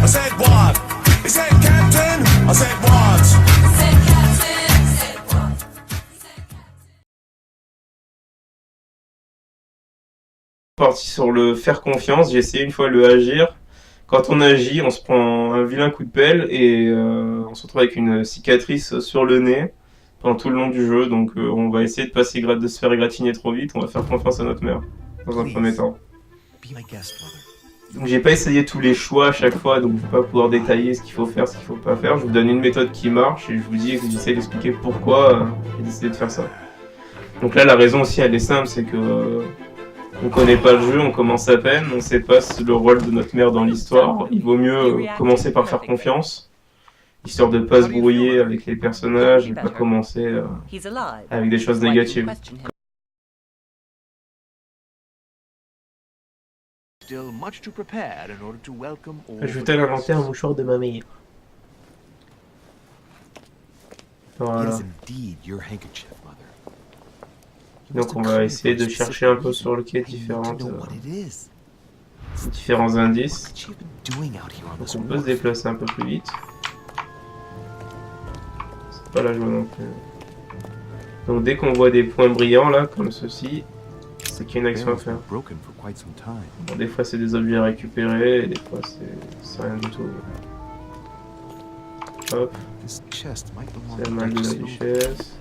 I said what? He said captain. I said what? Parti sur le faire confiance, j'ai essayé une fois le agir. Quand on agit, on se prend un vilain coup de pelle et on se retrouve avec une cicatrice sur le nez pendant tout le long du jeu. Donc on va essayer de se faire égratigner trop vite. On va faire confiance à notre mère dans un premier temps. Donc j'ai pas essayé tous les choix à chaque fois, donc je vais pas pouvoir détailler ce qu'il faut faire, ce qu'il faut pas faire. Je vous donne une méthode qui marche et je vous dis que j'essaie d'expliquer pourquoi j'ai décidé de faire ça. Donc là la raison aussi elle est simple, c'est que on connaît pas le jeu, on commence à peine, on sait pas le rôle de notre mère dans l'histoire. Il vaut mieux commencer par faire confiance, histoire de pas se brouiller avec les personnages et pas commencer avec des choses négatives. Je vais inventer un mouchoir de ma mère. Voilà. Donc on va essayer de chercher un peu sur le quai différents indices. Donc on peut se déplacer un peu plus vite. C'est pas la joie non plus. Donc dès qu'on voit des points brillants là, comme ceci, c'est qu'il y a une action à faire. Bon, des fois c'est des objets à récupérer, et des fois c'est rien du tout. Hop. C'est la main de la duchesse.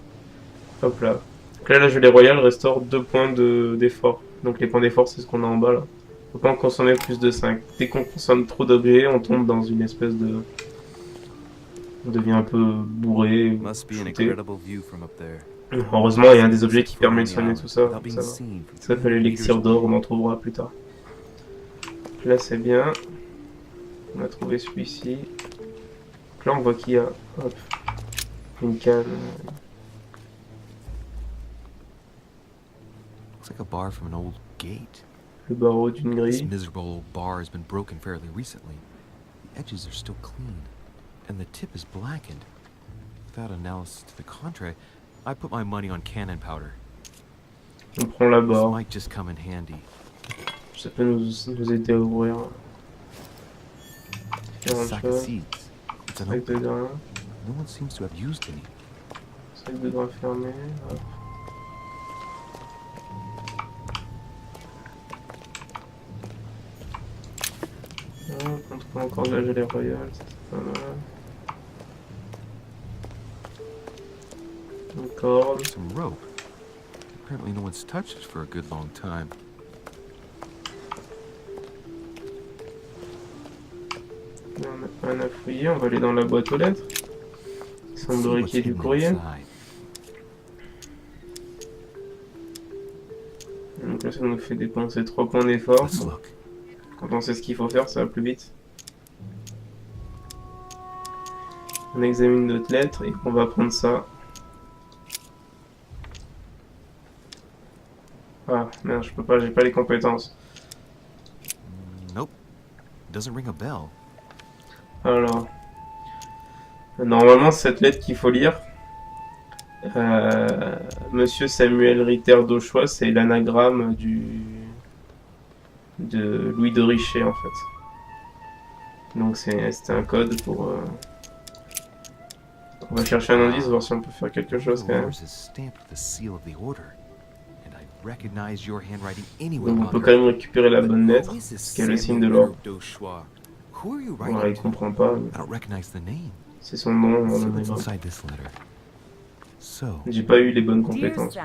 Hop là. Donc là, la gelée royale restaure 2 points d'effort. Donc les points d'effort, c'est ce qu'on a en bas là. Faut pas en consommer plus de 5. Dès qu'on consomme trop d'objets, on tombe dans une espèce de... On devient un peu bourré, shooté. Heureusement, il y a un des objets qui permet de soigner tout ça. Ça s'appelle l'élixir d'or, on en trouvera plus tard. Là, c'est bien. On a trouvé celui-ci. Là, on voit qu'il y a hop, une canne. Le barreau d'une grille. This miserable old bar has been broken fairly recently. The edges are still clean, and the tip is blackened. Without analysis to the contrary, I put my money on cannon powder. On prend la barre. This might just come in handy. Ça peut nous aider à ouvrir. Sack of seeds. It's an Sac de open. grains. No one seems to have used any. Sac de grains fermé. Hop. On trouve encore de la gelée royale, c'est pas mal. Une corde. Some rope. Apparently no one's touched it for a good long time. On a rien à fouiller, on va aller dans la boîte aux lettres. Il semblerait qu'il y ait du courrier. Donc là ça nous fait dépenser 3 points d'effort. Quand on sait ce qu'il faut faire, ça va plus vite. On examine notre lettre et on va prendre ça. Ah merde, je peux pas, j'ai pas les compétences. Nope. Doesn't ring a bell. Alors, normalement cette lettre qu'il faut lire, Monsieur Samuel Ritter d'Auchois, c'est l'anagramme de Louis de Richet en fait. Donc c'était un code pour... On va chercher un indice, voir si on peut faire quelque chose quand même. Donc on peut quand même récupérer la bonne lettre, qui est le signe de l'ordre. Voilà, il comprend pas. C'est son nom en anagramme. J'ai pas eu les bonnes compétences.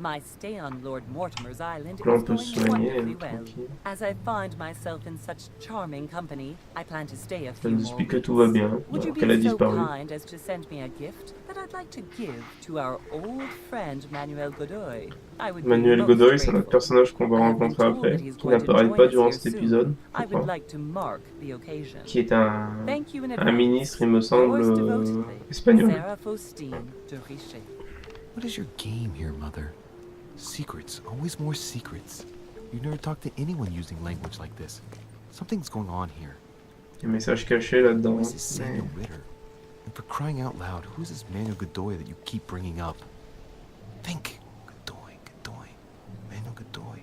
My stay on Lord Mortimer's island Là, on is peut going se soigner, wonderfully well. tranquille. As I find myself in such charming company, I plan to stay a Ça few nous more explique que weeks. tout va bien, Would you alors qu'elle a be so disparu. kind as to send me a gift that I'd like to give to our old friend Manuel Godoy? I would be Manuel most Godoy, c'est notre grateful. personnage qu'on va I have been rencontrer told après, that he's qui going to n'apparaît join pas us durant here cet soon. épisode. I would like to mark the occasion. Qui est un Thank you in advance. ministre, il me semble, Yours devotedly, espagnol. Sarah Faustine de Richet. What is your game here, Mother? Secrets, always more secrets. You never talk to anyone using language like this. Something's going on here. Il y a un message caché là-dedans. Who is this Samuel Ritter? And for crying out loud, who's this Manuel Godoy that you keep bringing up? Think. Godoy, Godoy, Manuel Godoy.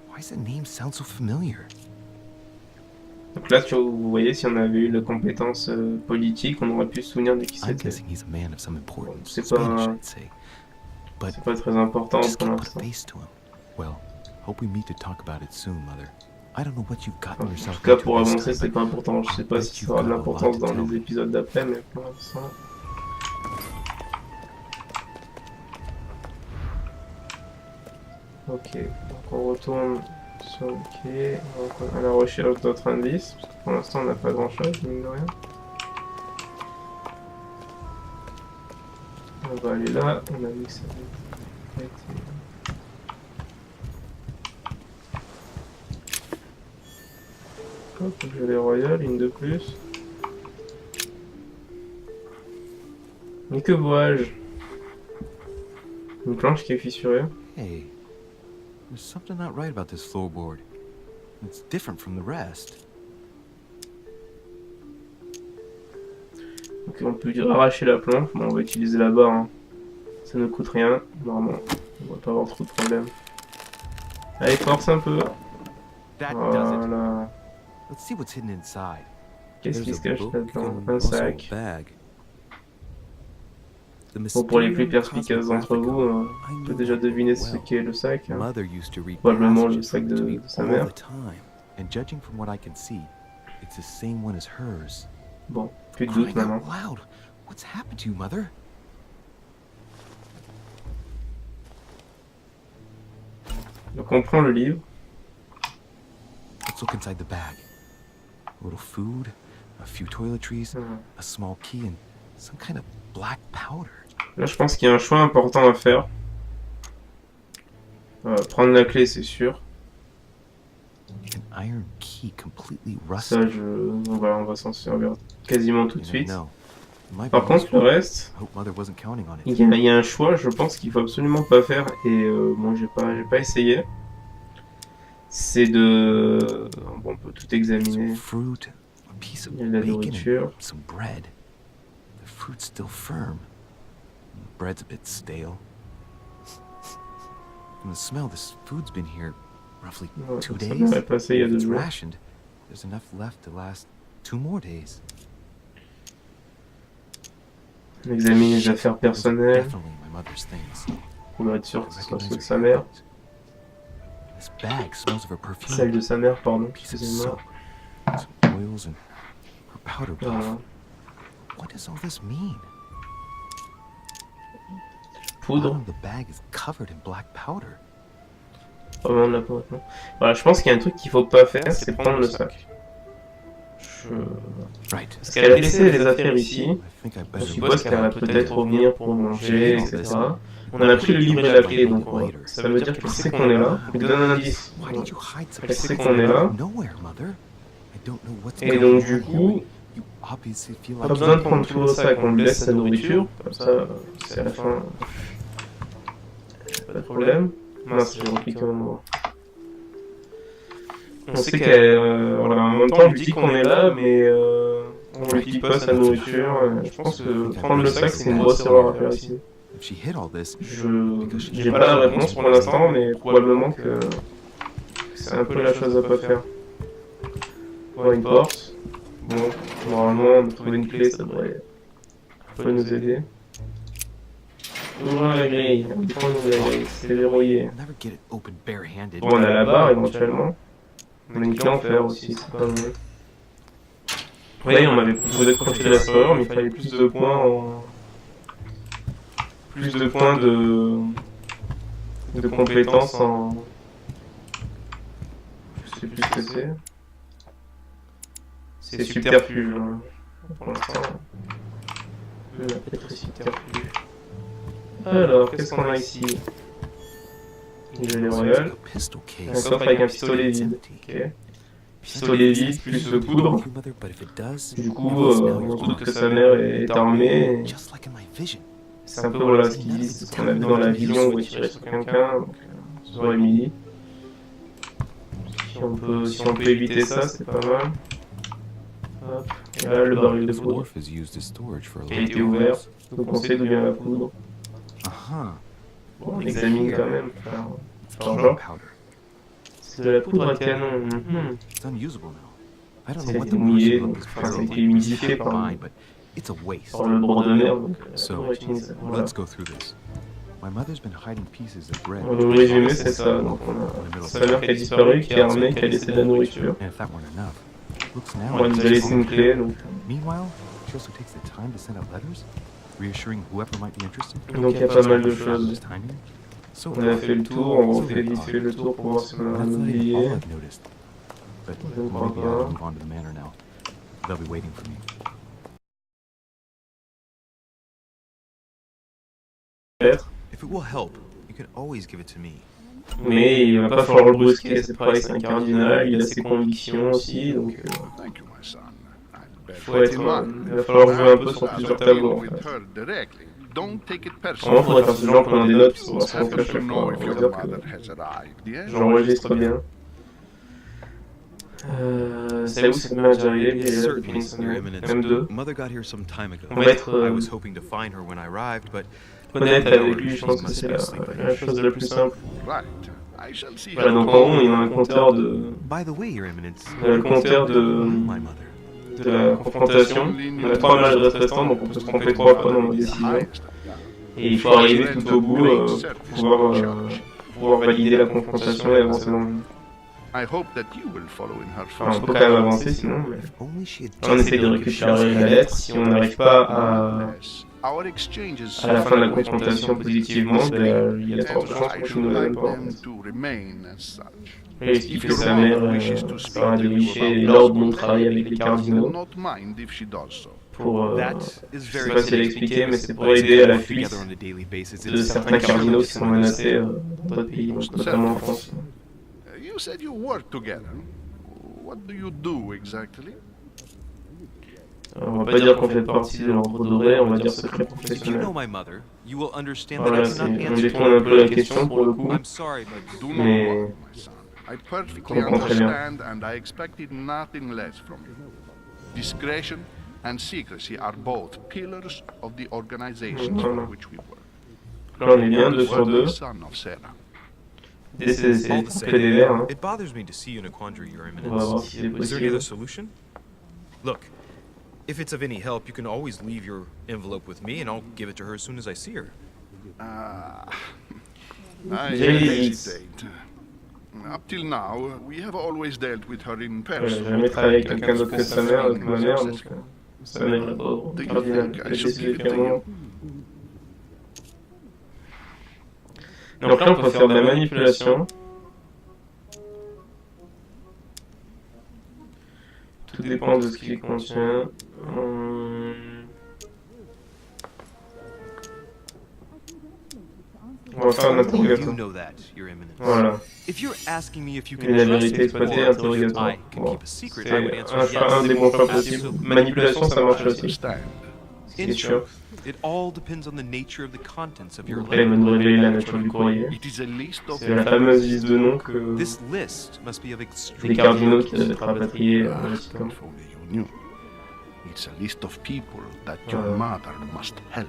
Why does that name sound so familiar? Donc là, vous voyez, si on avait eu la compétence politique, on aurait pu se souvenir de qui I'm c'était. guessing he's a man of some importance. C'est Spanish, pas, I'd say. But c'est pas très important just pour can't put a l'instant. face to him. Well, hope we meet to talk about it soon, Mother. I don't know what you've gotten En yourself tout cas, into pour this avancer, time, c'est but pas important. Je sais pas si ça aura de l'importance dans les épisodes d'après, mais pour l'instant. Ok, donc on retourne sur le quai, à la recherche d'autres indices, parce que pour l'instant on n'a pas grand chose, mine de rien. On va aller là, on a vu que ça avait été... Hop, je vais royal, une de plus. Mais que vois-je? Une planche qui est fissurée. hey, there's something not right about this floorboard. It's different from the rest. Donc on peut arracher la planche, bon, on va utiliser la barre, hein. Ça ne coûte rien, normalement, on va pas avoir trop de problèmes. Allez, force un peu. That does it. Voilà. Let's see what's hidden inside. Qu'est-ce qui There's se a cache book là-dedans? and Un also a sac. bag. The Bon, pour les plus Mysterium perspicaces d'entre vous, on I peut knew déjà that deviner ce well. qu'est le sac, hein. Mother used to read Probablement le passages sac from it to de me sa all mère. the time. And judging from what I can see, it's the same one as hers. Bon, plus de doute Crying maintenant. out loud. What's happened to you, Mother? Donc on prend le livre. Let's look inside the bag. A little food, a few toiletries, Mhm. a small key, and some kind of black powder. Là, je pense qu'il y a un choix important à faire. Prendre la clé, c'est sûr. An iron key completely Ça, rusted. on va s'en servir quasiment tout de You suite. never know. It might be Par contre, le useful. reste, I hope Mother wasn't counting on il it. y a un choix, je pense qu'il faut absolument pas faire. Et bon, j'ai pas essayé. C'est de... Bon, on peut tout Some examiner. fruit, a piece of Il y a de la bacon, nourriture. and some bread. The fruit's still firm. The bread's a bit stale. From the smell, this food's been here roughly Ouais, 2 ça days. m'aurait passé il y a If 2 it's jours. rationed, there's enough left to last 2 more days. On examine les affaires Those are personnelles definitely my mother's things. pour être sûr I que ce soit recognize ceux de her sa mère. handwriting. This bag smells of her perfume. Celle de sa mère, pardon, Piece of excusez-moi. soap, some oils, and her powder puff. Voilà. What does all this mean? The Poudre. bottom of the bag is covered in black powder. Pas vraiment de la poudre, non. Voilà, je pense qu'il y a un truc qu'il faut pas faire, c'est prendre le sac. Right. Parce qu'elle a laissé les affaires ici. I think I Je better suppose qu'elle va peut-être revenir pour manger, etc. On a pris le livre et la clé, donc ça veut dire qu'elle sait qu'on est là. Elle donne un indice. Why did you hide some Elle sait stuff qu'on est là. nowhere, Mother? I don't know what's Et going donc on du here, coup, but you obviously feel pas like besoin de prendre tout le sac, on lui laisse sa nourriture. Comme ça, c'est à la fin. Pas de problème. Mince, j'ai repris quand même. On sait qu'elle... voilà, en même temps, on lui dit qu'on est là, mais on lui pique pas sa nourriture. Je pense que prendre le sac, c'est une grosse erreur à faire ici. if she hid all this. J'ai pas la réponse pour l'instant, mais probablement que c'est un peu la chose à pas faire. Bon, une porte. Bon, normalement, on a trouvé une clé, ça devrait nous aider. Ouvrir la grille. Prendre la grille, c'est verrouillé. I'll never get it open barehanded. Bon, on a la barre éventuellement. On a une clé en fer aussi, c'est pas mal. Oui, on m'avait proposé de projeter la serrure, mais il fallait plus de points en... Plus de points de compétences en... Je sais plus ce que c'est. C'est subterfuge, hein. Pour l'instant. Je vais l'appeler subterfuge. Alors, qu'est-ce qu'on a ici? Il y a les royales. A pistol Un case. coffre avec un pistolet vide. Ok. Pistolet vide plus de poudre. Mother, but if it does, Du coup, on se doute que sa mère est armée. et just like in my vision. C'est un peu voilà ce qu'il dit, c'est ce qu'on a vu dans la vision où il tirait sur quelqu'un. Donc, sur Emily. Si on peut éviter ça, c'est pas mal. Hop. Et là, le baril de This poudre wharf is used as storage for a qui a été ouvert. Donc on sait d'où vient la poudre. Bon, on examine quand même. Par genre. Powder. C'est de la poudre à canon. Mhm. It's unusable now. I don't Ça know a what été the mouillé, version donc was enfin, ça a filled été humidifié with par mine, but it's a waste. le bord de mer, donc So, on utilise ça. Voilà. let's go through this. My mother's been hiding pieces of bread. Le résumé, c'est ça. Donc on a sa mère qui a disparu, qui est armée, qui a laissé de la nourriture. And if that weren't enough, looks now On nous a laissé une clé, donc Meanwhile, she also takes the time to send out letters, reassuring whoever might be interested. il y a pas mal de choses. This timing. So On a fait le tour, on refait vite fait le tour pour voir si on a that's un not even oublié. all I've noticed. But Je ne crois maybe I'll pas. move on to the manor now. They'll be waiting for me. If it will help, you can always give it to me. Mais il va pas falloir le brusquer, c'est pareil, c'est un cardinal, il a ses convictions aussi, donc Thank you, my son. I'd faut être, il va falloir jouer un peu sur plusieurs tableaux en fait. Don't take it Vraiment, personally. faudrait faire ce genre pendant des notes, pour voir Have à chaque to know fois, if on va your dire mother que has arrived, yes? j'enregistre bien. C'est où cette mère arrivée? Il y a depuis une Certainly, Your semaine, Eminence. même deux. Mother got here some time ago. On va être I was hoping to find her when I arrived, but honnête avec lui, je pense que c'est la chose la plus simple. Right. I shall see Voilà, her donc en haut, il y a un compteur de... by the way, Your Eminence, le compteur my mother. de la confrontation. On a 3 matchs de reste restants, donc on peut se tromper 3 fois dans nos décisions. Et il faut arriver tout au bout pour pouvoir valider la confrontation et avancer dans le... I hope that you will follow in her Enfin, on peut quand même avancer sinon, mais... If only she had On essaie de récupérer la lettre, si on n'arrive pas Our exchanges à la fin de la confrontation positivement, ben, il y a de fortes chances que je ne le donne pas. En fait. to remain as such. Et il explique que sa mère sera dirigée l'ordre dont travaille avec les cardinaux Not mind if she does so. pour, That je is sais very pas si elle a expliqué, mais c'est pour aider à la fuite together on a daily basis. de certains cardinaux qui sont menacés dans d'autres pays, donc notamment en France. You said you work together. What do you do exactly? On va pas dire qu'on fait partie de l'ordre doré, on va dire secret If you professionnel. know my mother, you will understand Voilà, that I cannot on answer détourne un peu la question pour le coup. I'm sorry, but Do not Mais- worry, my son. I perfectly Comprends très bien. understand and I expected nothing less from you. Discretion and secrecy are both pillars of the organizations for which we work. Là on est bien, 2 sur 2. Son of Sarah. C'est all the complet des verts, hein. same, it bothers me to see you in a quandary, Your On va voir Eminence. si c'est Is there any possible. other solution? Look, if it's of any help, you can always leave your envelope with me, and I'll give it to her as soon as I see her. I J'ai- hesitate. Up till now, we have always dealt with her in J'ai person. jamais travaillé avec quelqu'un d'autre que sa mère, avec ma mère, donc sa mère est pas Do you cardinal. think I Elle should décide give it to clairement. you? Donc là on peut faire de la manipulation. Tout dépend de ce qu'il contient. On va faire un You interrogatoire. know that, Your Eminence. Voilà. If you're asking me if you can Une la trust vérité me, exploitée, or interrogatoire. I can Bon. keep a secret, C'est I would answer un des yes. bons choix possibles. Manipulation ça marche aussi. Understand. C'est In sûr. truth, it all depends on the nature of the contents of your Donc là il va letter. nous révéler la nature du courrier. It is a list of C'est la fameuse liste de noms que This list must be of des extreme cardinaux qui doivent être rapatriés au Vatican. If only you knew. It's a list of people that your mother must help.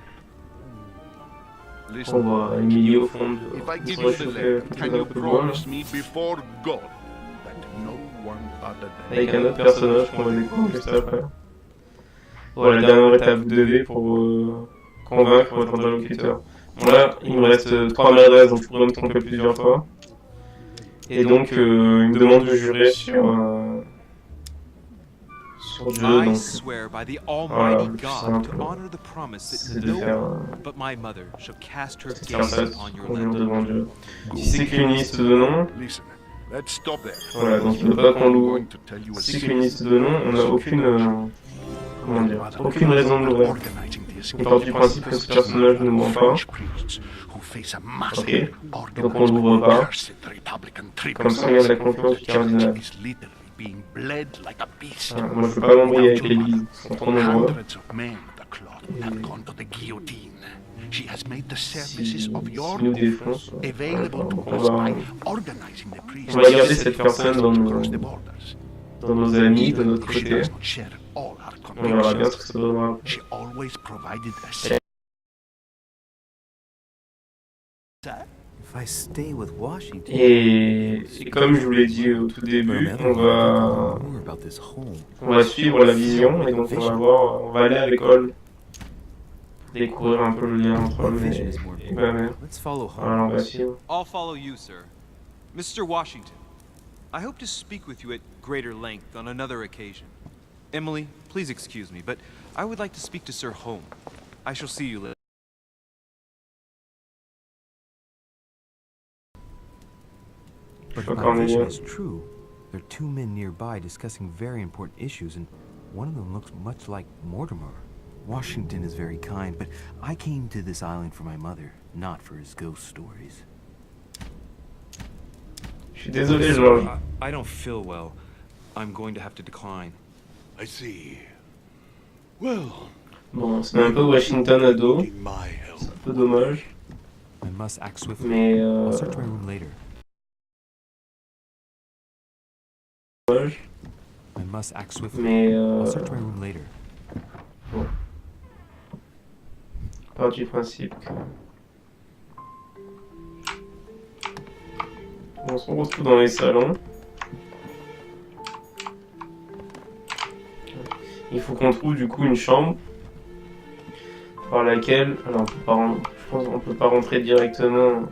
On Listen, voit Emilio au fond if I de give se you the réchauffer letter, quelque can chose you un peu loin, promise me before God that no one other than avec un autre personnage qu'on va découvrir juste après. Voilà, la dernière étape de V pour convaincre votre interlocuteur. Bon là, il me reste 3 maladresses, donc je pourrais me tromper plusieurs fois. Et donc, il me demande de jurer sur Dieu, I donc swear by the voilà, Almighty le plus God simple, to honor the promise c'est that de no faire, one but my mother shall cast her faire gaze ça, upon your conjoint letter. devant Dieu. Si c'est qu'une liste de noms, Listen, let's stop there. voilà, donc il ne veut pas qu'on I'm l'ouvre. going to tell you a Si c'est secret. qu'une liste de noms, on n'a aucune, comment dire, aucune raison de l'ouvrir. Organizing the escape On part du principe que ce personnage ne ment pas. French priests who face a massive Ok, donc on organized l'ouvre pas. cursed Republican Comme ça, on gagne la confiance du cardinal. is literally being bled like a beast. Voilà, moi, je peux pas m'embrouiller avec l'église, ils sont trop nombreux. Hundreds of men of the cloth have gone to the guillotine. She has made the Si, services of your si nous défonce, available to donc on us va, by organizing the priests on va garder cette personne dans across the nos, borders. dans nos amis, de notre She côté. does not share all her On verra bien ce convictions. que ça donnera. She always provided a if I stay with Washington. Et comme je vous l'ai dit au tout début, More about this home. on va suivre la vision et donc on va aller avec Hall. Découvrir un peu le lien entre Hall et ma mère. Let's follow home. Alors on va suivre. I'll follow you, sir. Mr. Washington, I hope to speak with you at greater length on another occasion. Emily, please excuse me, but I would like to speak to Sir Home. I shall see you later. But if my vision is true, there are two men nearby discussing very important issues, and one of them looks much like Mortimer. Washington is very kind, but I came to this island for my mother, not for his ghost stories. Je suis désolé, George. I don't feel well. I'm going to have to decline. I see. Well, Bon, c'est un peu Washington ado. needing my help. C'est un peu dommage. I must act swiftly. Mais I'll search my room later. dommage. I must act swiftly. Mais I'll search my room later. bon. Part du principe que... On se retrouve dans les salons. Il faut qu'on trouve du coup une chambre par laquelle... Alors on peut pas je pense qu'on peut pas rentrer directement.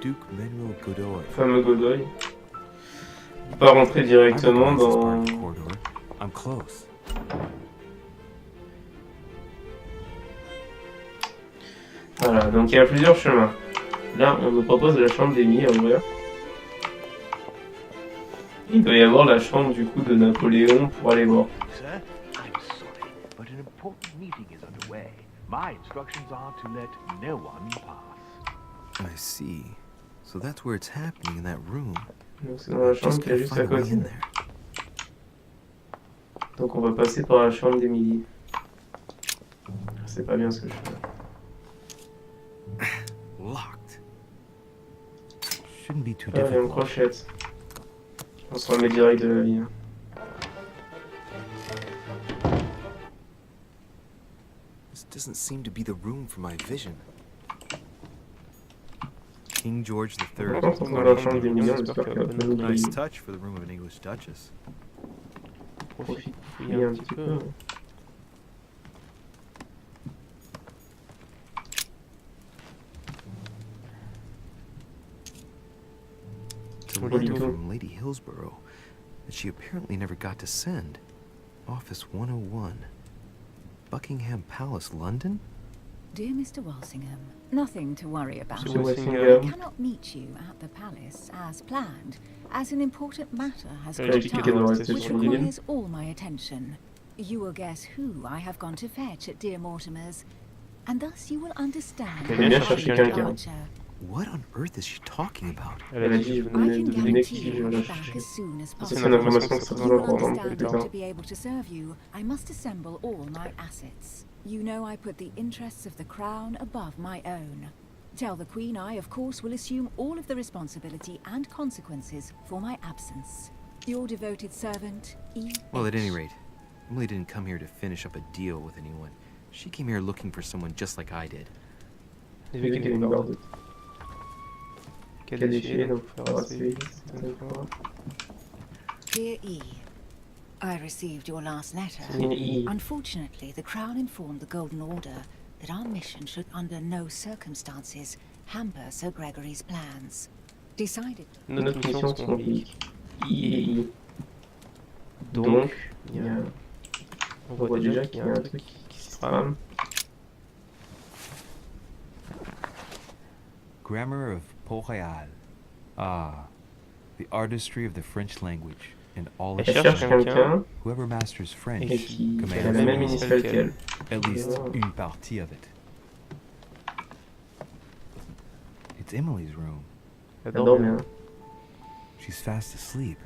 Duke Manuel Godoy. Le fameux Godoy. On peut pas rentrer directement dans... I'm close. Voilà, donc il y a plusieurs chemins. Là, on nous propose la chambre d'Amy à ouvrir. Il doit y avoir la chambre du coup de Napoléon pour aller voir. Sir, I'm sorry, but an important meeting is underway. My instructions are to let no one pass. I see. So that's where it's happening in that room. Donc c'est dans la chambre qui est juste à côté. Donc on va passer par la chambre d'Emily. C'est pas bien ce que je fais. Locked. Shouldn't be too Ah, il y a une difficult. crochette. On se remet direct de la vie. Hein. This doesn't seem to be the room for my vision. King George III. Par contre, on a la chambre d'Emily, on espère qu'elle va pas nous Nice griller. touch for the room of an English duchess. Profite, fouiller un petit peu. It's a letter from Lady Hillsborough that she apparently never got to send. Office 101. Buckingham Palace, London? Dear Mr. Walsingham, nothing to worry about. Monsieur I Walsingham. cannot meet you at the palace as planned, as an important matter has Elle a cropped expliqué qu'elle up, doit rester which sur l'île. requires all my attention. You will guess who I have gone to fetch at dear Mortimer's, and thus you will understand Elle vient my chercher quelqu'un. departure. What on earth is she talking about? Elle a dit, je I venais can de deviner guarantee qui je you vais I'll be back chercher. as soon as C'est possible. une information que ça You va will prendre plus understand that tard. to be able to serve you, I must assemble all my assets. You know I put the interests of the crown above my own. Tell the Queen I, of course, will assume all of the responsibility and consequences for my absence. Your devoted servant, E. Well, at any rate, Emily didn't come here to finish up a deal with anyone. She came here looking for someone just like I did. J'ai vu qu'elle est une garde. Qu'elle a défilé, donc il faudra assez vite. Dear E, I received your last letter. C'est une I. Unfortunately, the Crown informed the Golden Order that our mission should under no circumstances hamper Sir Gregory's plans. Decided. Notre mission se complique. I et I. Donc, il y a... on voit déjà qu'il y a un truc qui se trame. Grammar of Port-Réal. Ah, the artistry of the French language and all Elle its cherche quelqu'un Whoever masters et French qui a commands la même all, initiale qu'elle. at least une partie of it. It's Emily's room. Elle dort bien. She's fast asleep.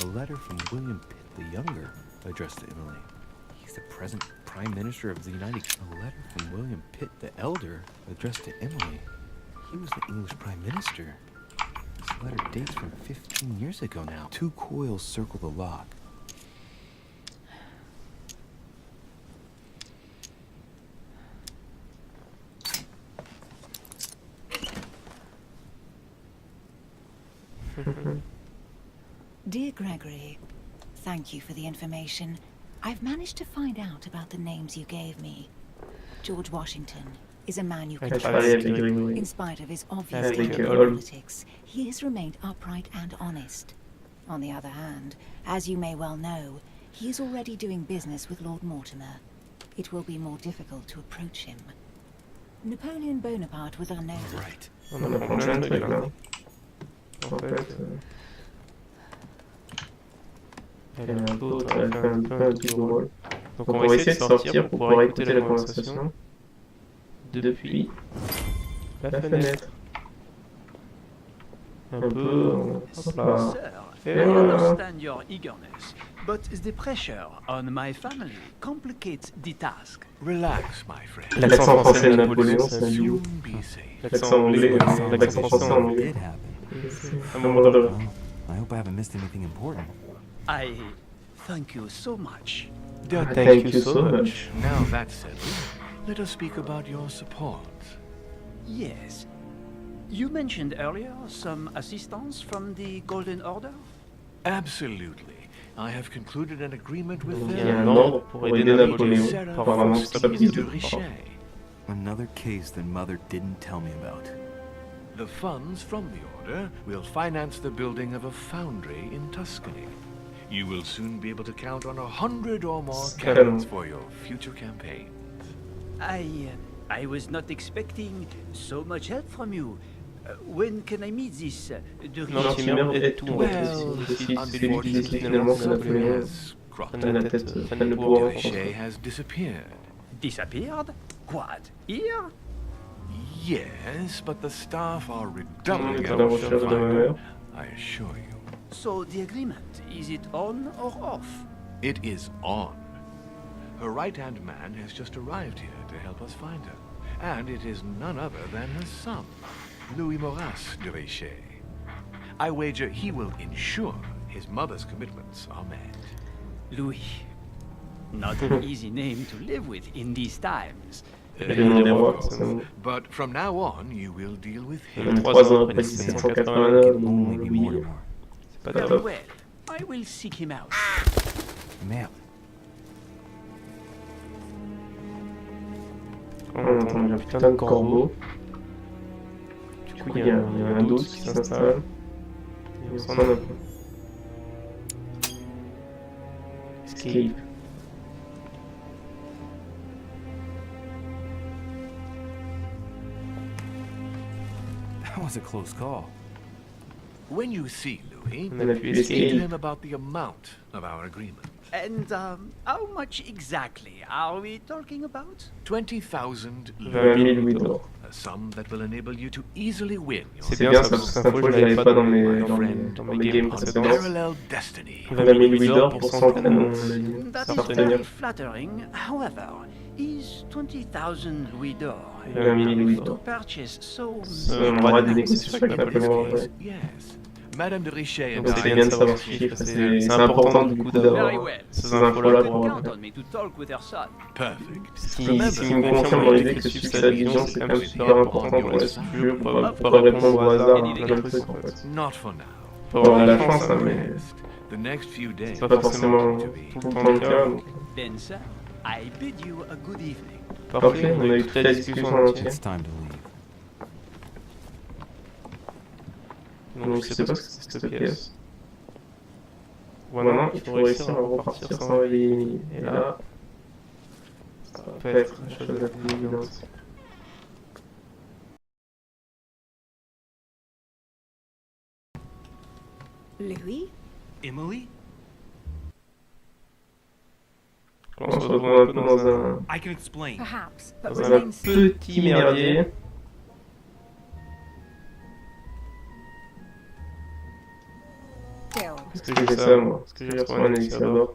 A letter from William Pitt the Younger, addressed to Emily. He's the present Prime Minister of the United... A letter from William Pitt the Elder, addressed to Emily. He was the English Prime Minister. letter dates from 15 years ago now. 2 coils circle the lock. Dear Gregory, thank you for the information. I've managed to find out about the names you gave me. George Washington is a man you can trust. In spite of his obvious politics, he has remained upright and honest. On the other hand, as you may well know, he is already doing business with Lord Mortimer. It will be more difficult to approach him. Napoleon Bonaparte was unknown. Right. On a plein de trucs là. En fait, elle a un peu, elle fait un petit rôle. Donc on va essayer de sortir pour pouvoir écouter la conversation depuis la fenêtre. Un peu, hop là. I understand your eagerness, but the pressure on my family complicates the task. Relax, my friend. L'accent français de Napoléon, c'est un Soon lieu. be safe. L'accent anglais, l'accent français en anglais. Un moment de... I hope I haven't missed anything important. I thank you so much. Thank you so much. Now that's settled, let us speak about your support. Yes. You mentioned earlier some assistance from the Golden Order? Absolutely. I have concluded an agreement with Il y a un ordre pour aider Napoléon par vraiment sa prise de pouvoir. Another case that Mother didn't tell me about. The funds from the order will finance the building of a foundry in Tuscany. You will soon be able to count on 100 or more cannons for your future campaigns. I was not expecting so much help from you. When can I meet this Mortimer est tout. Well, Unfortunately, finalement que Napoléon prenne la tête, prenne le pouvoir. Richer has disappeared. Disappeared? What? Here? Yes, but the staff are On redoubling est à la efforts to recherche de ma find mère. her, I assure you. So the agreement, is it on or off? It is on. Her right-hand man has just arrived here to help us find her. And it is none other than her son, Louis Maurice de Richer. I wager he will ensure his mother's commitments are met. Louis. Not an easy name to live with in these times. But from now on, you will deal with him. Même 3 ans après 1789, Louis. C'est pas Very top. well. I will seek him out. Merde. On entend un putain de corbeau. Du coup, il y a un doute qui s'installe. Et on s'en a un peu. Escape. That was a close call. When you see Louis, On a pu speak to escape. him about the amount of our agreement. And how much exactly are we talking about? 20,000 20 000 louis d'or. a sum that will enable you to easily win your C'est bien ça, parce que cette info, je l'avais pas dans mes games précédents. parallel destiny. 20 000 louis d'or pour 100 canons. That Ça is va very retenir. flattering. However, is 20,000 louis d'or 20 000 louis to d'or. purchase so On aura des négociations avec Napoléon en vrai. Yes. Madame de Richer and Donc c'est I bien de savoir ce chiffre, c'est important du coup d'avoir Very well. ces infos-là pour Count on me to talk with her son. perfect. Ce qui me confirme dans l'idée que suivre sa vision, c'est quand même super important pour ce jeu, pour pas répondre au hasard à plein de trucs en fait. Not for now. Faut avoir de la chance, hein, mais The next few days c'est pas forcément tout le temps le cas. Donc. Then, sir, I bid you a good evening. Parfait, on a eu toute la discussion en entier. It's time to leave. Donc je sais pas ce que c'est cette pièce. Voilà, il faut réussir à repartir sans réveiller. Et là, ça va pas être la chose la plus évidente. Louis? Emily? On se retrouve un peu dans un I can explain. Perhaps, but dans un remains petit merdier. still. Est-ce que j'ai ça moi? Est-ce que j'ai retrouvé un élixir d'or?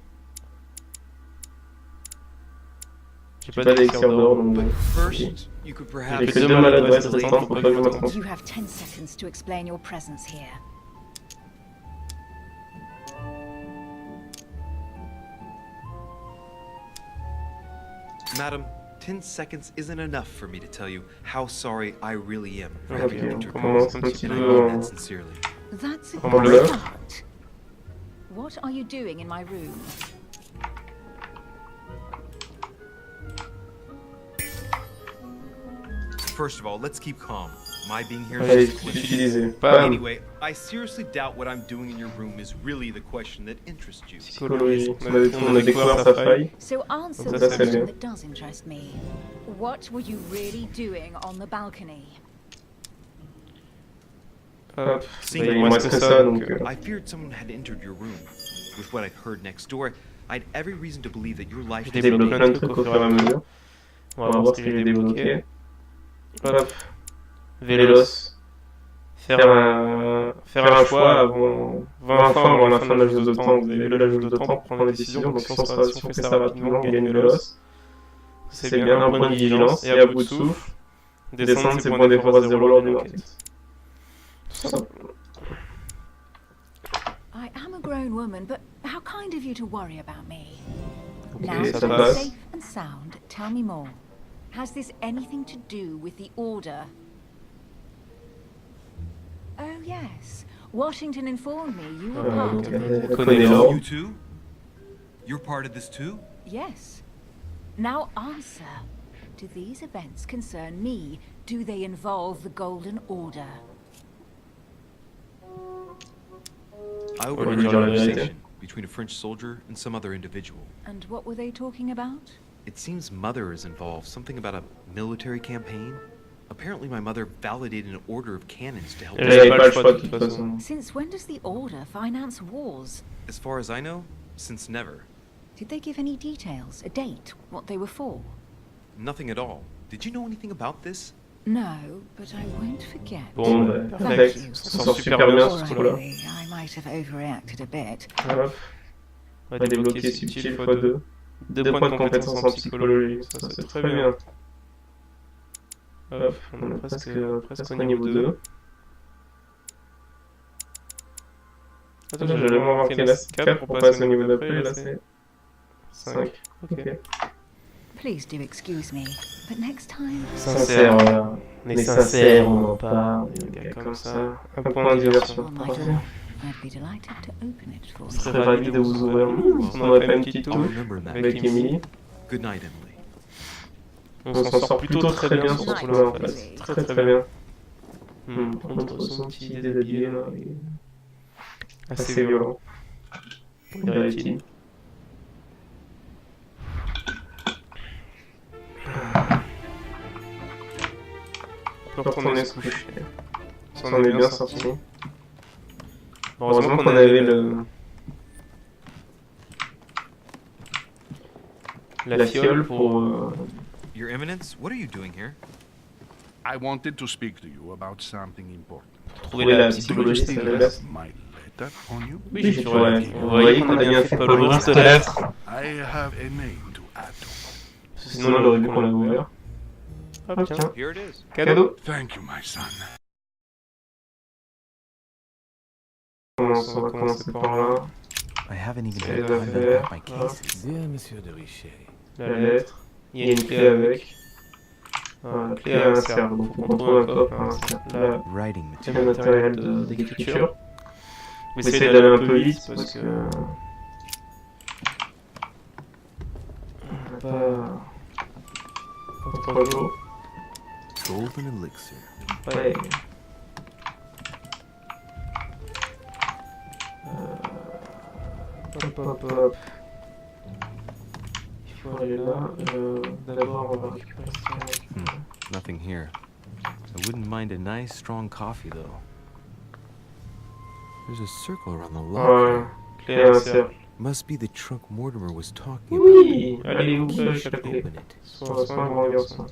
J'ai pas d'élixir d'or donc bon. First, you could J'ai perhaps que 2 maladresses restantes pour pas que je me trompe. You have 10 seconds to explain your presence here. Madam, 10 seconds isn't enough for me to tell you how sorry I really am for Ok, having on interfered, commence un petit and I peu mean en... that sincerely. That's a en good bleu. start. What are you doing in my room? First of all, let's keep calm. My being here Allez, is just utilisez. Bam. Anyway, I seriously doubt what I'm doing in your room is really the question that interests you. Psychologie. On a découvert sa faille. So answer Ça, the c'est question bien. that does interest me. What were you really doing on the balcony? Hop. Seeing Bah, il what me reste que ça, donc... I feared someone had entered your room. With what I'd heard next door, I'd every reason to believe that your life Je débloque plein de trucs au fur et à mesure. On va voir ce que j'ai débloqué. Hop. Vélos. Faire un choix avant 20 fois avant la fin de la jauge de temps. Vous avez la jauge de temps pour prendre des décisions. Donc si on fait ça rapidement, on gagne Vélos. C'est bien un point de vigilance. Et à bout de souffle, descendre ses points d'effort à 0 lors d'une enquête. I am a grown woman, but how kind of you to worry about me. Ok, Now, ça that I'm passe. safe and sound, tell me more. Has this anything to do with the order? Oh yes, Washington informed me you were part Donc, of it. on connaît l'ordre. You too? You're part of this too? Yes. Now answer. Do these events concern me? Do they involve the Golden Order? I Ouais, overheard je a dirais la vérité. conversation between a French soldier and some other individual. And what were they talking about? It seems Mother is involved, something about a military campaign. Apparently my mother validated an order of cannons to help us. J'avais pas le choix de toute façon. Since when does the Order finance wars? As far as I know, since never. Did they give any details, a date, what they were for? Nothing at all. Did you know anything about this? No, but I won't forget. Bon, bah, perfect. On s'en sort super bien sur ce coup-là. Alright, I might have overreacted a bit. Hop. On va débloquer subtil x2. 2 points de compétence en psychologie. Ça, c'est très bien. Hop, on est presque au niveau 2. Attends, j'allais marquer là 4 pour passer au niveau d'après, et là c'est 5. Ok. Please do excuse me, but next time. Sincère, voilà. On est sincère, on en parle, des gars comme ça. Un point de diversion. Oh my God, I'd be delighted to open it for Je you. serais ravi de vous ouvrir. On aurait fait une petite touche avec Emily. Good night, Emily. On s'en sort plutôt très bien sur ce coup-là en fait. Très très bien. Contre son petit déshabillé là, il est assez violent. Dirait-il. On peut retourner se coucher. Ça en est bien sorti. Heureusement qu'on avait la fiole pour... Your Eminence, what are you doing here? I wanted to speak to you about something important. trouver la psychologie, c'est la base. My letter on you? Oui, j'ai toujours la lettre. Vous voyez qu'on a bien fait de pas l'ouvrir cette lettre. I have a name to add to. Sinon, elle aurait vu qu'on l'a ouvert. Hop, tiens. Here it is. Cadeau. Thank you, my son. On va commencer par là. I haven't even Les begun to affaires. my cases. Dear Monsieur de Richet, La lettre. Il y a une clé avec. La clé à insert. Donc, faut qu'on trouve un coffre à insert. Là, Writing c'est material. le matériel d'écriture. Je vais essayer d'aller un peu vite parce que... On n'a pas trop le jour. Golden elixir. Ouais. Hop, hop, hop. Il faut aller là. D'abord, on va récupérer ça. Nothing here. I wouldn't mind a nice strong coffee though. There's a circle around the Ouais. locker. Clé à insert. Must be the trunk Mortimer was talking Oui. Allez, où about. la clé? Open it. Soit un grand garçon.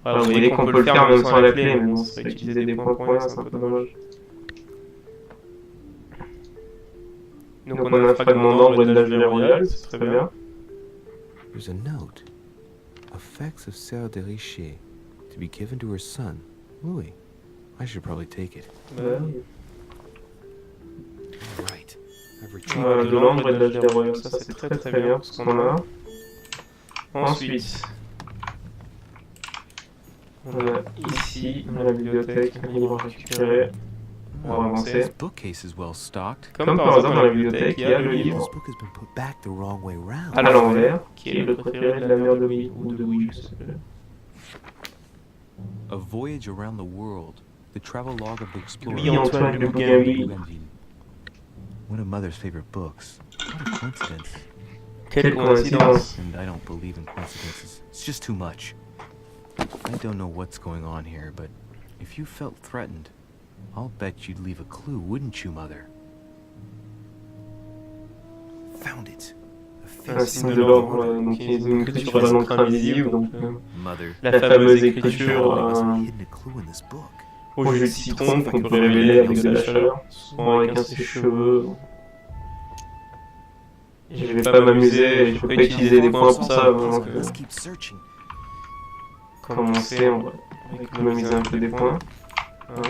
Alors, vous voyez qu'on peut le faire même sans la clé, mais bon, ça va utiliser des points pour rien, c'est un peu dommage. Donc on a un fragment d'ambre et de l'âge royal, c'est très bien. There's a note. Effects of Sarah de Richet to be given to her son, Louis. I should probably take it. Right. I've De l'ambre et de l'âge royal, ça c'est très très bien, parce qu'on a. Ensuite, on a ici, dans la bibliothèque, un livre à récupérer. On va avancer. This bookcase is well stocked. Comme par hasard, dans la bibliothèque, il y a le livre This book has been put back the wrong way round. à l'envers, qui est le préféré de la mère de Louis, ou de Louis, je sais plus. A voyage around the world. The travel log of the explorer. Louis Antoine de Bougainville. One of Mother's favorite books. What a coincidence. Quelle coïncidence. And I don't believe in coincidences. It's just too much. I don't know what's going on here, but if you felt threatened, I'll bet you'd leave a clue, wouldn't you, Mother? Found it. Un signe de l'ordre, donc il y a une écriture à l'encre invisible, donc Mother. la fameuse écriture Hidden a clue in this book. au jus de citron qu'on peut révéler avec de la chaleur, souvent avec un sèche-cheveux. Je vais pas m'amuser, je vais pas utiliser des points pour ça, donc commencer, on va économiser un peu des points. Hein.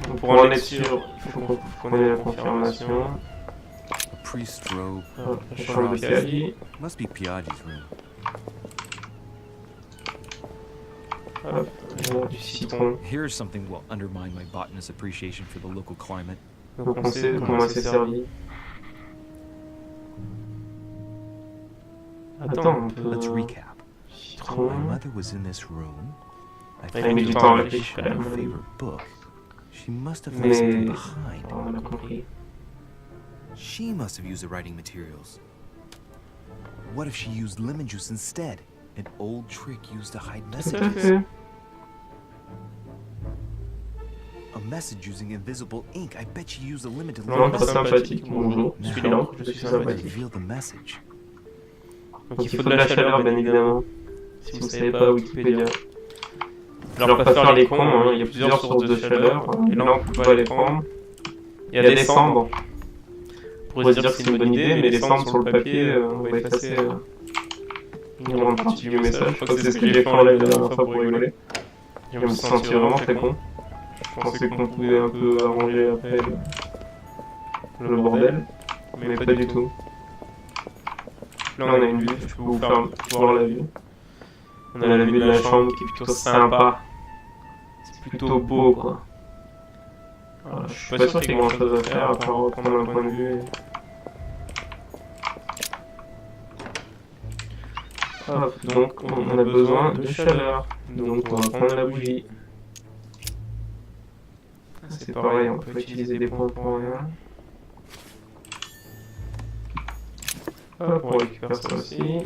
Donc pour en être sûr, il faut qu'on ait la confirmation. A priest robe. La chambre de Piaggi. Must be Piaggi's room. Hop, là, du citron. Here's something that will undermine my botanist's appreciation for the local climate. Donc on sait de comment c'est servi. Attends, on peut... Let's recap. Citron. My mother was in this room. I Elle a mis du found temps à her réfléchir. favorite book. She must have left Mais... something behind. On a compris. She must have used the writing materials. What if she used lemon juice instead? An old trick used to hide Tout à messages. fait. A message using invisible ink. I bet she used a limited L'encre sympathique, bonjour, je suis l'encre, je suis sympathique. Reveal the message. Donc il faut de la chaleur, bien évidemment. Si vous ne savez pas, Wikipédia. Alors pas faire les cons, hein, il y a plusieurs sources de chaleur, et là on peut pas les prendre. Il y a des cendres. On pourrait se dire que c'est une bonne idée, mais les cendres sur le papier, on va effacer une grande partie du message. Je crois que c'est ce que j'ai fait en live la dernière fois pour rigoler. Je me suis senti vraiment très con. Je pensais qu'on pouvait un peu arranger après le bordel, mais pas du tout. Là on a une vue, je peux vous faire voir la vue. On a la vue de la chambre qui est plutôt sympa. C'est plutôt beau quoi. Voilà, je suis pas sûr qu'il y ait grand chose à faire à part reprendre un point de vue. Hop, donc on a besoin de chaleur. Donc on va prendre la bougie. C'est pareil, on peut utiliser des points pour rien. Hop, on récupère ça aussi.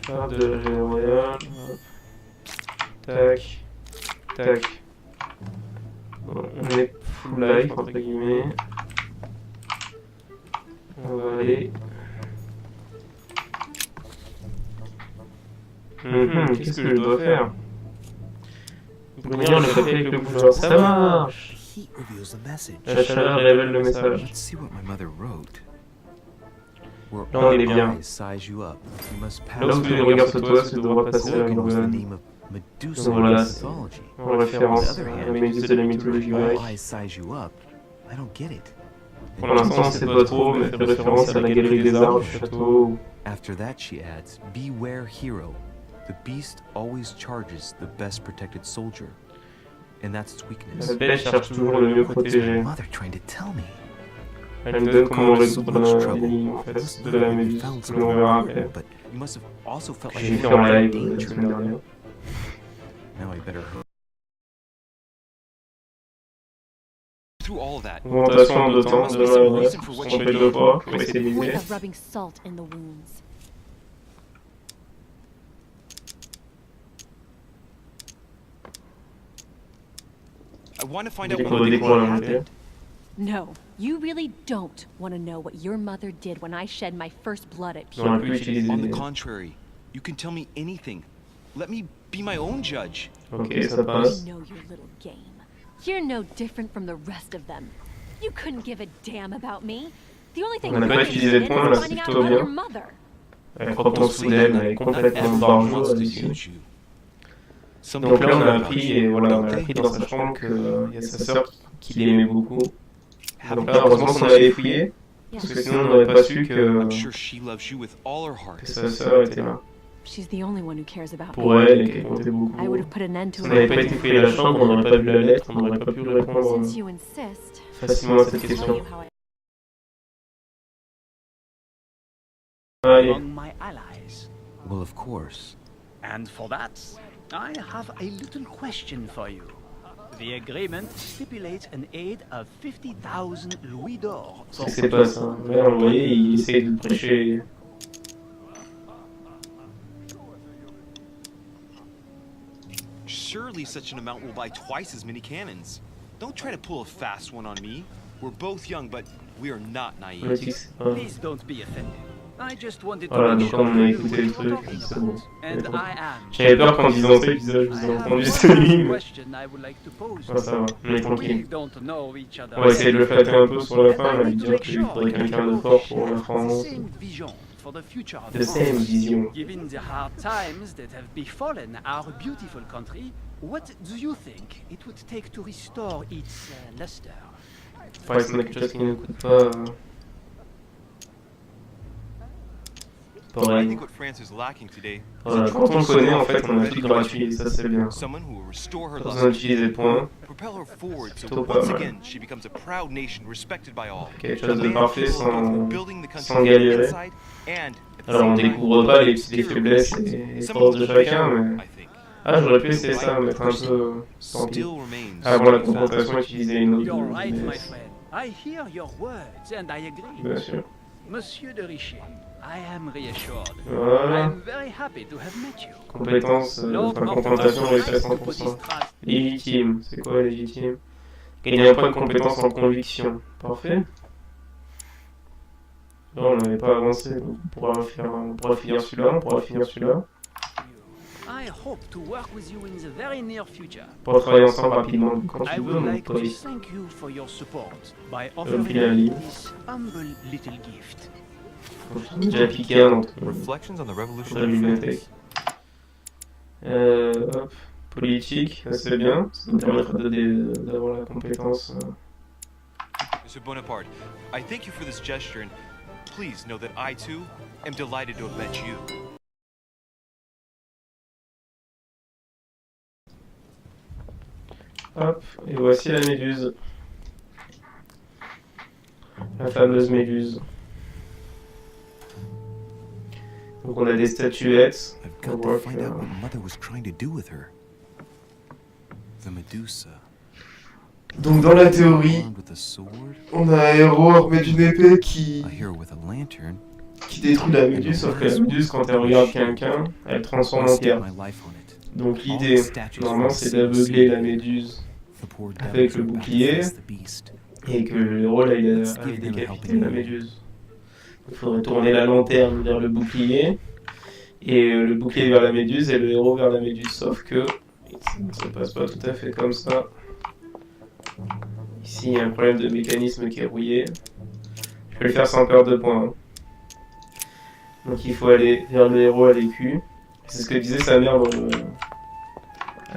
Hop, de la gelée royale. Tac. Tac. Bon, on est full life, entre guillemets. On va aller... Qu'est-ce que je dois faire? Brunir le papier avec le bougeoir, ça marche! La chaleur révèle le message. Là on est bien. Là où tous les regards se toisent, tu devras passer à une nouvelle. Voilà, c'est en référence à la Méduse de la mythologie grecque. Pour l'instant on sait pas trop, mais fait référence à la galerie des arts du château. After that, she adds, beware hero. The beast always charges the best protected soldier. And that's its weakness. La bête cherche toujours le mieux protégé. Mother trying to tell me. Elle me donne comment résoudre l'énigme en fait de la Méduse, que l'on verra après. J'ai fait en live la semaine dernière. Augmentation en 2 temps, de l'adresse, on fait 2 fois, pour essayer d'aider. I want to find out what No, you really don't want to know what your mother did when I shed my first blood at PUBG. On the contrary, you can tell me anything. Let me be my own judge. Okay, ça passe. I know your little game. You're no different from the rest of them. You couldn't give a damn about me. The only thing On n'a pas utilisé les points là, c'est plutôt bien. Elle reprend soudaine, elle est complètement barjouse dessus. Donc là on a appris, et voilà, on a appris dans sa chambre qu'il y a sa sœur qui l'aimait beaucoup. Donc là heureusement qu'on allait fouiller, Parce que sinon on n'aurait pas su que sa sœur était là. She's the only one who cares about Pour me. elle, et qu'elle comptait beaucoup. I would have put an end Si to on n'avait it. pas été fouiller la chambre, on n'aurait pas vu la lettre, on n'aurait pas pu répondre Since you insist, facilement à cette I'll tell question. you how I Allez. Among my allies. Well, of course. And for that, I have a little question for you. The agreement stipulates an aid of 50,000 louis d'or. C'est pas ça. Là, vous voyez, il essaye de prêcher. Surely such an amount will buy twice as many cannons. Don't try to pull a fast one on me. We're both young, but we are not naive. Please don't be offended. I just wanted to Voilà, make donc sure comme on a you écouté knew le what you're truc, talking c'est bon. about. And I am. J'avais peur qu'en disant ça, je vous ai entendu celui, mais... Question I would like to pose. Ouais, ça va, on est We tranquille. don't know each other. On va essayer de le flatter un peu sur la fin, on va lui dire qu'il faudrait quelqu'un de fort pour la France. The same vision. Given the hard times that have befallen our beautiful country, what do you think it would take to restore its luster? Enfin, c'est quelque chose qui ne coûte pas... I think what France is lacking today. Voilà, quand on le connaît, en fait, on a tout gratuit, et ça c'est bien. Pas besoin d'utiliser le point. Propel her forward so Plutôt pas once mal. again she becomes a proud nation respected by all. Quelque chose de parfait sans galérer. Alors on découvre pas les petites faiblesses et les forces de chacun, mais... Ah, j'aurais pu essayer ça, mettre un peu... Tant pis. Avant la confrontation, utiliser une autre... You're right, my friend. I hear your words and I agree. Bien sûr. Monsieur de Richer, I am reassured. Voilà. I am very happy to have met you. Compétence, enfin confrontation réussie à 100%. Légitime, c'est quoi légitime? Gagner un point de compétence en conviction. Parfait. Là, on n'avait pas avancé, donc on pourra finir celui-là, on pourra finir celui-là. I hope to work with you in the very near future. Pour travailler ensemble rapidement, quand I tu veux, would mon like to pote. thank you for your support by Je vais offering filer un livre. this humble little gift. J'en ai déjà piqué un dans Reflections on the Revolution la bibliothèque. Hop, politique, ça c'est bien, ça nous permettra d'avoir la compétence. Mr. Bonaparte, I thank you for this gesture and please know that I too am delighted to have met you. Hop, et voici la méduse. La fameuse méduse. Donc on a des statuettes. On voit que... Donc dans la théorie, on a un héros armé d'une épée qui détruit la méduse, sauf que la méduse, quand elle regarde quelqu'un, elle transforme en pierre. Donc l'idée, normalement, c'est d'aveugler la méduse avec le bouclier, et que le héros, là, il a décapité la méduse. Il faudrait tourner la lanterne vers le bouclier, et le bouclier vers la méduse, et le héros vers la méduse, sauf que ça ne se passe pas tout à fait comme ça. Ici, il y a un problème de mécanisme qui est rouillé. Je vais le faire sans perdre de points. Hein. Donc il faut aller vers le héros à l'écu. C'est ce que disait sa mère.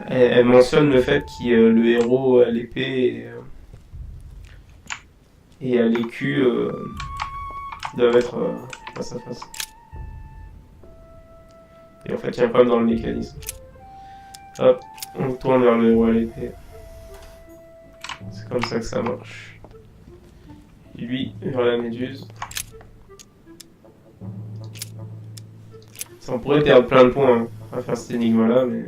Elle mentionne le fait que le héros à l'épée et à l'écu doivent être face à face. Et en fait, il y a un problème dans le mécanisme. Hop, on tourne vers le héros à l'épée. C'est comme ça que ça marche. Lui, vers la méduse. Ça, on pourrait perdre plein de points hein, à faire cette énigme-là, mais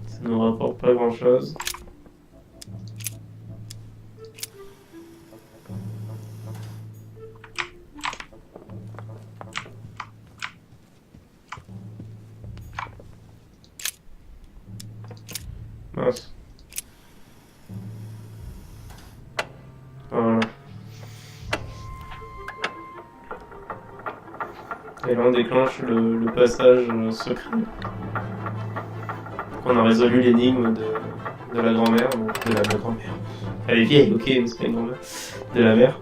ça ne nous rapporte pas grand-chose. Mince. Voilà. Et là on déclenche le passage secret. On a résolu l'énigme de la grand-mère, de la grand-mère. Elle est vieille, ok, mais c'est pas une grand-mère. De la mère.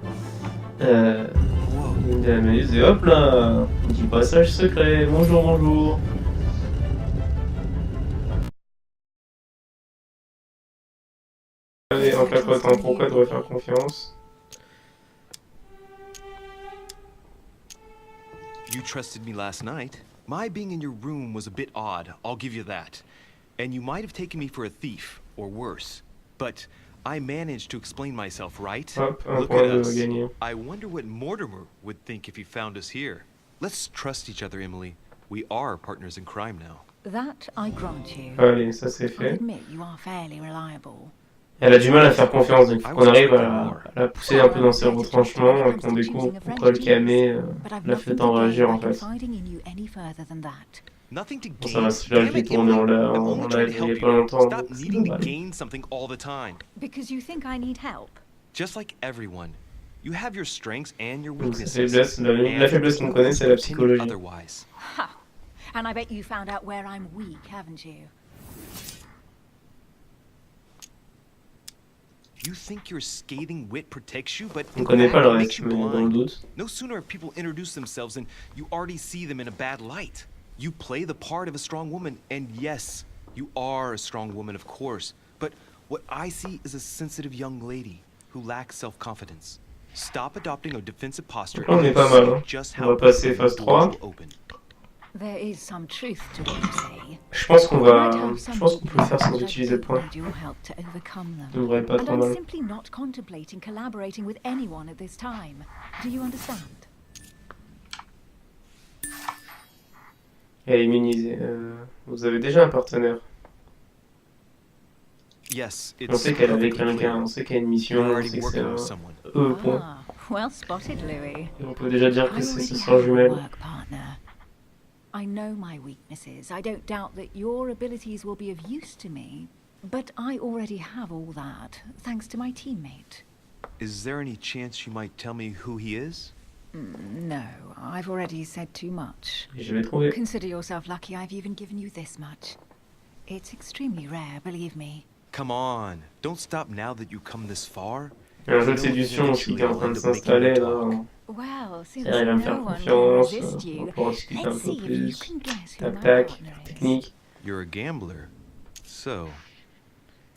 De la méduse, et hop là, petit passage secret, bonjour, bonjour. Allez, en capotant, pourquoi tu dois faire confiance? You trusted me last night. My being in your room was a bit odd, I'll give you that. And you might have taken me for a thief, or worse. But I managed to explain myself, right? Hop, Look at us. I wonder what Mortimer would think if he found us here. Let's trust each other, Emily. We are partners in crime now. That I grant you. Allez, ça c'est I fait. admit you are fairly reliable. Elle a du mal à faire confiance, donc il faut qu'on arrive à la pousser un peu dans ses retranchements et qu'on découvre pourquoi le camé l'a fait tant réagir en fait. Bon, ça va, celui-là je l'ai tourné en live il y a pas longtemps, donc c'est pas mal. Because you think I need help. Just like everyone, you have your strengths and your Donc sa weaknesses. faiblesse, la faiblesse qu'on connaît c'est la psychologie. Otherwise. Ha! And I bet you found out where I'm weak, haven't you? You think your scathing wit protects you, but On connaît pas le makes reste, you mais dans le blind. doute. No sooner have people introduced themselves than you already see them in a bad light. You play the part of a strong woman, and yes, you are a strong woman, of course. But what I see is a sensitive young lady who lacks self-confidence. Stop adopting a defensive posture. On est pas mal, hein. On va passer phase 3. There is some truth to what you say. Je pense qu'on peut le faire sans utiliser le point. Ça devrait pas trop And I'm mal. simply not contemplating collaborating with anyone at this time. Do you understand? Elle est immunisée. Vous avez déjà un partenaire. Yes, On sait qu'elle est avec quelqu'un, on sait qu'il y a une mission, on sait que c'est un point. Ah, well spotted, Louis. Et on peut déjà dire que c'est ce soir jumelle. I know my weaknesses. I don't doubt that your abilities will be of use to me. But I already have all that, thanks to my teammate. Is there any chance you might tell me who he is? No, I've already said too much. Je l'ai trouvé. Consider yourself lucky I've even given you this much. It's extremely rare, believe me. Come on, don't stop now that you've come this far. Il y a un jeu de séduction aussi qui est en train de s'installer là. Well, since Elle va me faire no one will confiance, resist on you, va pouvoir discuter un let's peu see if you plus. can guess who Tac my tac, partner is. technique. You're a gambler. So,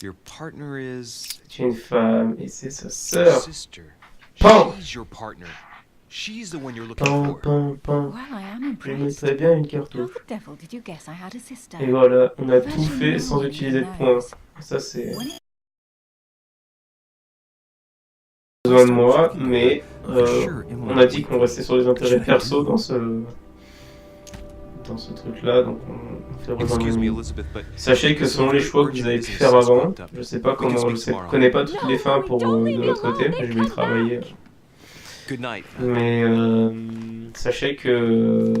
your partner is... C'est une femme et c'est sa sœur. Sister. Pan. She's your partner. She's the one you're looking Pan, for. pan, pan. Well, I am Je impressed. mettrais bien une How cartouche. the devil did you guess I had a sister? Et voilà, on a tout fait sans utiliser de points. Ça c'est... besoin de moi, mais on a dit qu'on restait sur les intérêts perso dans ce truc-là, donc on fait rejoindre l'ennemi. Sachez que selon les choix que vous avez pu faire avant, je sais pas comment, je connais pas toutes les fins pour de l'autre côté, mais je vais y travailler. Mais sachez que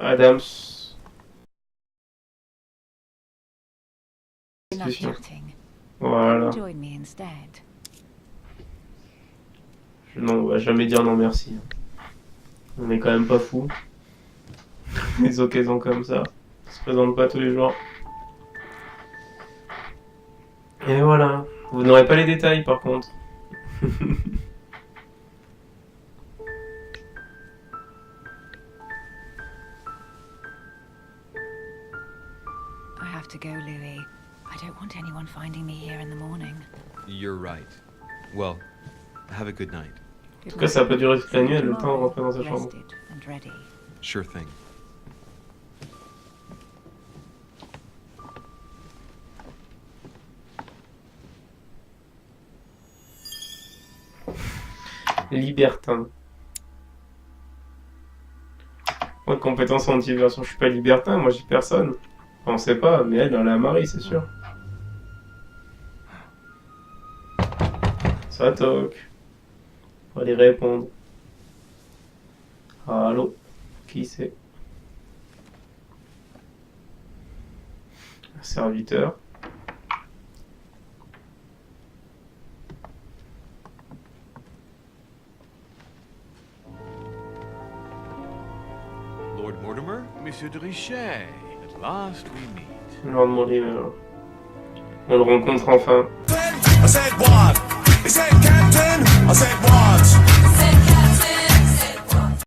Adams. Voilà. Non, on va jamais dire non merci. On est quand même pas fous. Des occasions comme ça, ça se présente pas tous les jours. Et voilà. Vous n'aurez pas les détails par contre. I have to go, Louis. I don't want anyone finding me here in the morning. You're right. Well, have a good night. En tout cas, ça a pas duré toute la nuit, elle a le temps de rentrer dans sa chambre. Sure thing. Libertin. Moi, de compétences en anti-version, je suis pas libertin, moi j'ai personne. Enfin, on sait pas, mais elle a un mari, c'est sûr. Ça toque. On va aller répondre. Allô? Qui c'est? Un serviteur. Lord Mortimer? Monsieur de Richet, at last we meet. Lord Mortimer. On le rencontre enfin. I said what? He said captain. I said what?